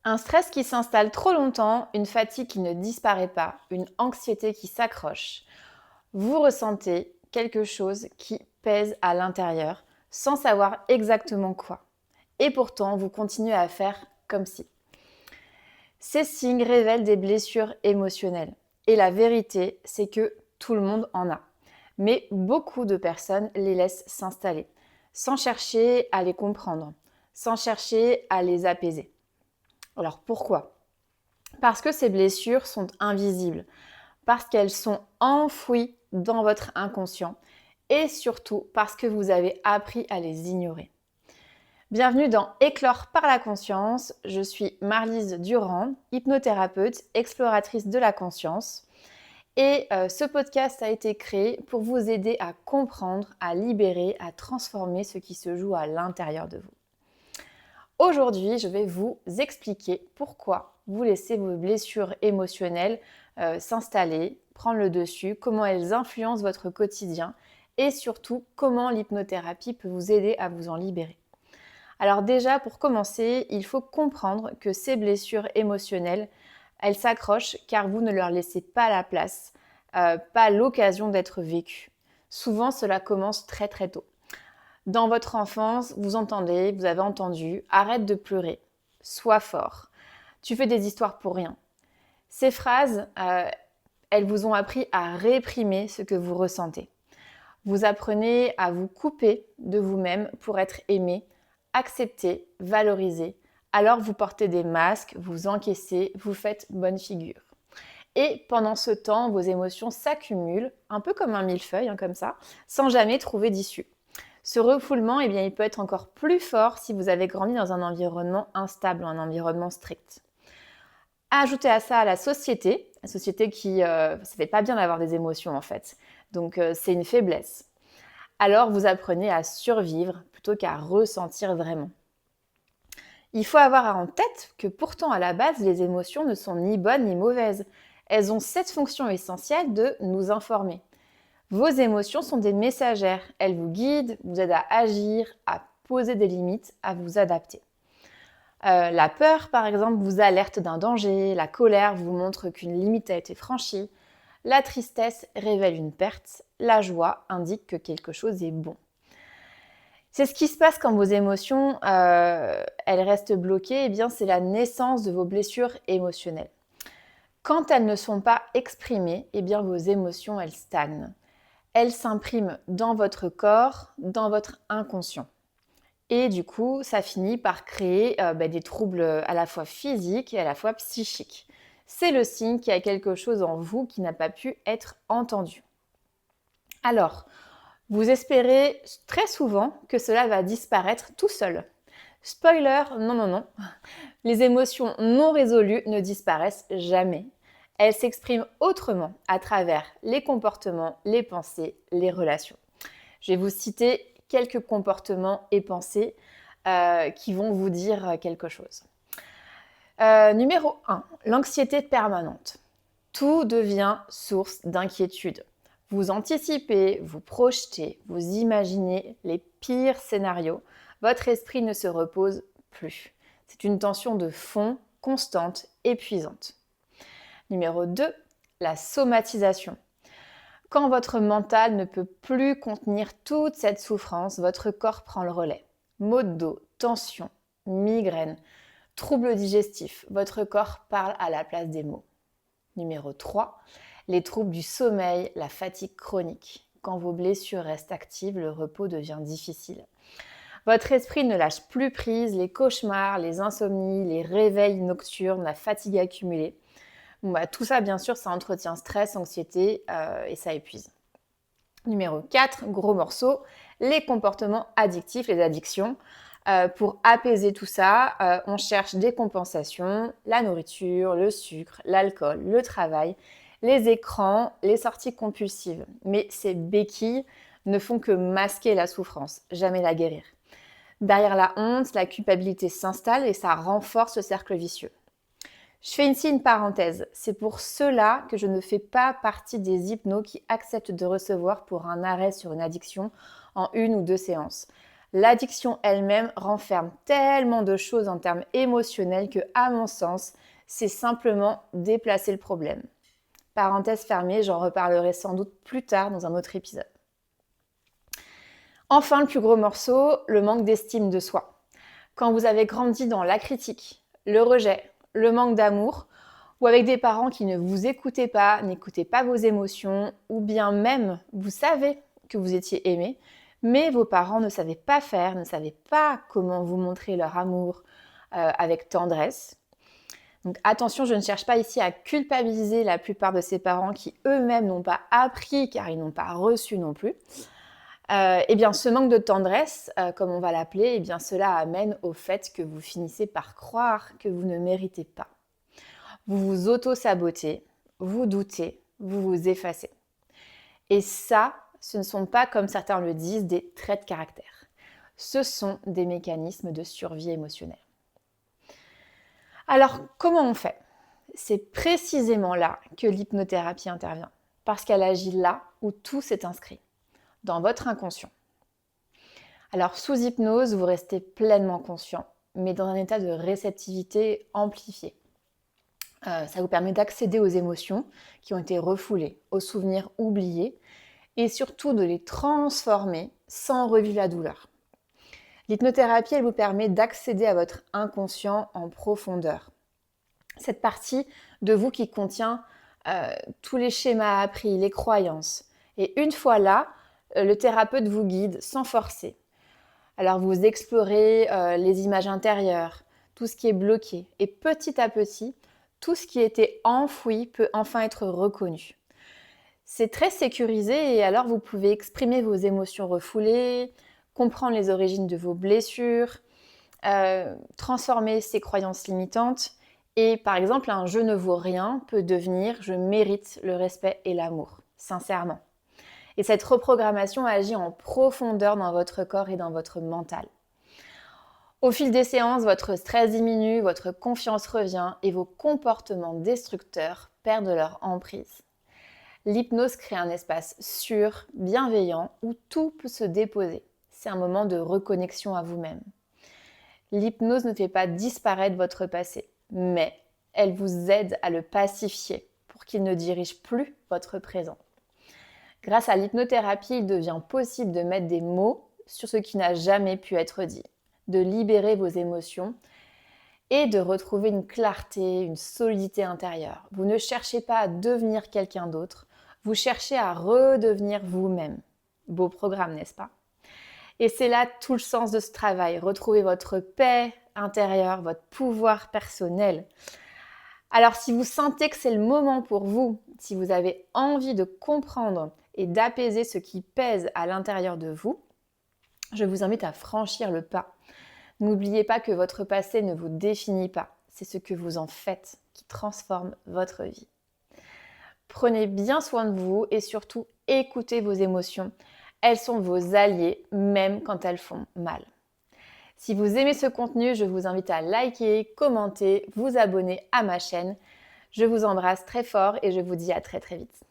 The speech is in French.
Un stress qui s'installe trop longtemps, une fatigue qui ne disparaît pas, une anxiété qui s'accroche. Vous ressentez quelque chose qui pèse à l'intérieur sans savoir exactement quoi. Et pourtant, vous continuez à faire comme si. Ces signes révèlent des blessures émotionnelles. Et la vérité, c'est que tout le monde en a. Mais beaucoup de personnes les laissent s'installer, sans chercher à les comprendre, sans chercher à les apaiser. Alors pourquoi? Parce que ces blessures sont invisibles, parce qu'elles sont enfouies dans votre inconscient et surtout parce que vous avez appris à les ignorer. Bienvenue dans Éclore par la conscience. Je suis Marlise Durand, hypnothérapeute, exploratrice de la conscience. Et ce podcast a été créé pour vous aider à comprendre, à libérer, à transformer ce qui se joue à l'intérieur de vous. Aujourd'hui, je vais vous expliquer pourquoi vous laissez vos blessures émotionnelles s'installer, prendre le dessus, comment elles influencent votre quotidien et surtout comment l'hypnothérapie peut vous aider à vous en libérer. Alors déjà, pour commencer, il faut comprendre que ces blessures émotionnelles, elles s'accrochent car vous ne leur laissez pas la place, pas l'occasion d'être vécues. Souvent, cela commence très très tôt. Dans votre enfance, vous avez entendu «Arrête de pleurer, sois fort, tu fais des histoires pour rien». Ces phrases, elles vous ont appris à réprimer ce que vous ressentez. Vous apprenez à vous couper de vous-même pour être aimé, accepté, valorisé. Alors vous portez des masques, vous encaissez, vous faites bonne figure. Et pendant ce temps, vos émotions s'accumulent, un peu comme un millefeuille, comme ça, sans jamais trouver d'issue. Ce refoulement, il peut être encore plus fort si vous avez grandi dans un environnement instable, un environnement strict. Ajoutez à ça la société qui ça fait pas bien d'avoir des émotions en fait. Donc c'est une faiblesse. Alors vous apprenez à survivre plutôt qu'à ressentir vraiment. Il faut avoir en tête que pourtant à la base, les émotions ne sont ni bonnes ni mauvaises. Elles ont cette fonction essentielle de nous informer. Vos émotions sont des messagères. Elles vous guident, vous aident à agir, à poser des limites, à vous adapter. La peur, par exemple, vous alerte d'un danger. La colère vous montre qu'une limite a été franchie. La tristesse révèle une perte. La joie indique que quelque chose est bon. C'est ce qui se passe quand vos émotions elles restent bloquées. C'est la naissance de vos blessures émotionnelles. Quand elles ne sont pas exprimées, vos émotions, elles stagnent. Elles s'impriment dans votre corps, dans votre inconscient. Et du coup, ça finit par créer des troubles à la fois physiques et à la fois psychiques. C'est le signe qu'il y a quelque chose en vous qui n'a pas pu être entendu. Alors, vous espérez très souvent que cela va disparaître tout seul. Spoiler, non, non, non. Les émotions non résolues ne disparaissent jamais. Elles s'expriment autrement à travers les comportements, les pensées, les relations. Je vais vous citer quelques comportements et pensées qui vont vous dire quelque chose. Numéro 1, l'anxiété permanente. Tout devient source d'inquiétude. Vous anticipez, vous projetez, vous imaginez les pires scénarios. Votre esprit ne se repose plus. C'est une tension de fond constante, épuisante. Numéro 2, la somatisation. Quand votre mental ne peut plus contenir toute cette souffrance, votre corps prend le relais. Maux de dos, tension, migraine, troubles digestifs, votre corps parle à la place des mots. Numéro 3, les troubles du sommeil, la fatigue chronique. Quand vos blessures restent actives, le repos devient difficile. Votre esprit ne lâche plus prise, les cauchemars, les insomnies, les réveils nocturnes, la fatigue accumulée. Tout ça, bien sûr, ça entretient stress, anxiété et ça épuise. Numéro 4, gros morceau, les comportements addictifs, les addictions. Pour apaiser tout ça, on cherche des compensations, la nourriture, le sucre, l'alcool, le travail, les écrans, les sorties compulsives. Mais ces béquilles ne font que masquer la souffrance, jamais la guérir. Derrière la honte, la culpabilité s'installe et ça renforce le cercle vicieux. Je fais ici une parenthèse. C'est pour cela que je ne fais pas partie des hypnos qui acceptent de recevoir pour un arrêt sur une addiction en 1 ou 2 séances. L'addiction elle-même renferme tellement de choses en termes émotionnels que, à mon sens, c'est simplement déplacer le problème. Parenthèse fermée, j'en reparlerai sans doute plus tard dans un autre épisode. Enfin, le plus gros morceau, le manque d'estime de soi. Quand vous avez grandi dans la critique, le rejet, le manque d'amour, ou avec des parents qui ne vous écoutaient pas, n'écoutaient pas vos émotions, ou bien même vous savez que vous étiez aimé, mais vos parents ne savaient pas faire, ne savaient pas comment vous montrer leur amour avec tendresse. Donc attention, je ne cherche pas ici à culpabiliser la plupart de ces parents qui eux-mêmes n'ont pas appris car ils n'ont pas reçu non plus. Eh bien, ce manque de tendresse, comme on va l'appeler, eh bien, cela amène au fait que vous finissez par croire que vous ne méritez pas. Vous vous auto-sabotez, vous doutez, vous vous effacez. Et ça, ce ne sont pas, comme certains le disent, des traits de caractère. Ce sont des mécanismes de survie émotionnelle. Alors, comment on fait ? C'est précisément là que l'hypnothérapie intervient, parce qu'elle agit là où tout s'est inscrit, dans votre inconscient. Alors, sous hypnose, vous restez pleinement conscient, mais dans un état de réceptivité amplifié. Ça vous permet d'accéder aux émotions qui ont été refoulées, aux souvenirs oubliés, et surtout de les transformer sans revivre la douleur. L'hypnothérapie, elle vous permet d'accéder à votre inconscient en profondeur. Cette partie de vous qui contient tous les schémas appris, les croyances. Et une fois là, le thérapeute vous guide sans forcer. Alors vous explorez les images intérieures, tout ce qui est bloqué. Et petit à petit, tout ce qui était enfoui peut enfin être reconnu. C'est très sécurisé et alors vous pouvez exprimer vos émotions refoulées, comprendre les origines de vos blessures, transformer ces croyances limitantes. Et par exemple, un « je ne vaux rien » peut devenir « je mérite le respect et l'amour », sincèrement. Et cette reprogrammation agit en profondeur dans votre corps et dans votre mental. Au fil des séances, votre stress diminue, votre confiance revient et vos comportements destructeurs perdent leur emprise. L'hypnose crée un espace sûr, bienveillant, où tout peut se déposer. C'est un moment de reconnexion à vous-même. L'hypnose ne fait pas disparaître votre passé, mais elle vous aide à le pacifier pour qu'il ne dirige plus votre présent. Grâce à l'hypnothérapie, il devient possible de mettre des mots sur ce qui n'a jamais pu être dit, de libérer vos émotions et de retrouver une clarté, une solidité intérieure. Vous ne cherchez pas à devenir quelqu'un d'autre, vous cherchez à redevenir vous-même. Beau programme, n'est-ce pas ? Et c'est là tout le sens de ce travail, retrouver votre paix intérieure, votre pouvoir personnel. Alors si vous sentez que c'est le moment pour vous, si vous avez envie de comprendre et d'apaiser ce qui pèse à l'intérieur de vous, je vous invite à franchir le pas. N'oubliez pas que votre passé ne vous définit pas, c'est ce que vous en faites qui transforme votre vie. Prenez bien soin de vous et surtout écoutez vos émotions. Elles sont vos alliés, même quand elles font mal. Si vous aimez ce contenu, je vous invite à liker, commenter, vous abonner à ma chaîne. Je vous embrasse très fort et je vous dis à très très vite.